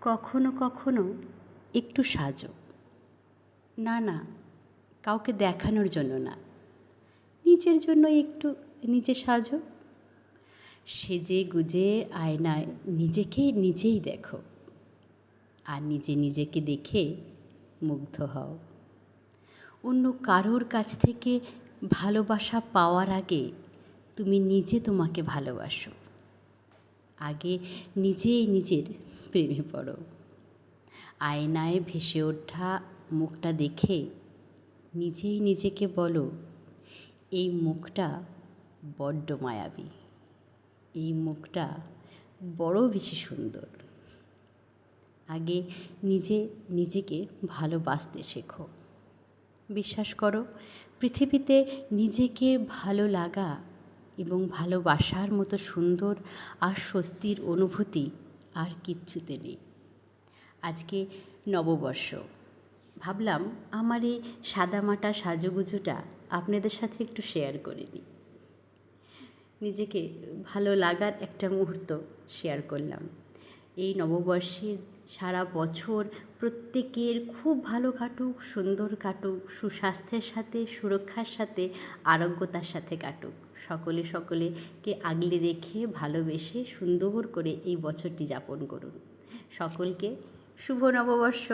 কখনো কখনো একটু সাজো, না না, কাউকে দেখানোর জন্য না, নিজের জন্য একটু নিজে সাজো। সেজে গুজে আয়নায় নিজেকে নিজেই দেখো, আর নিজে নিজেকে দেখে মুগ্ধ হও। অন্য কারোর কাছ থেকে ভালোবাসা পাওয়ার আগে তুমি নিজে তোমাকে ভালোবাসো। আগে নিজেই নিজের প্রেমে পড়ো। আয়নায় ভেসে ওঠা মুখটা দেখে নিজেই নিজেকে বলো, এই মুখটা বড্ড মায়াবী, এই মুখটা বড় বেশি সুন্দর। আগে নিজে নিজেকে ভালোবাসতে শেখো। বিশ্বাস করো, পৃথিবীতে নিজেকে ভালো লাগা এবং ভালোবাসার মতো সুন্দর আর স্বস্তির অনুভূতি আর কিচ্ছুতে নেই। আজকে নববর্ষ, ভাবলাম আমার এই সাদামাটা সাজুগুজুটা আপনাদের সাথে একটু শেয়ার করে নিই। নিজেকে ভালো লাগার একটা মুহূর্ত শেয়ার করলাম। এই নববর্ষের সারা বছর প্রত্যেকের খুব ভালো কাটুক, সুন্দর কাটুক, সুস্বাস্থ্যের সাথে, সুরক্ষার সাথে, আরোগ্যতার সাথে কাটুক। সকলে সকলেকে আগলে রেখে ভালোবেসে সুন্দর করে এই বছরটি যাপন করুন। সকলকে শুভ নববর্ষ।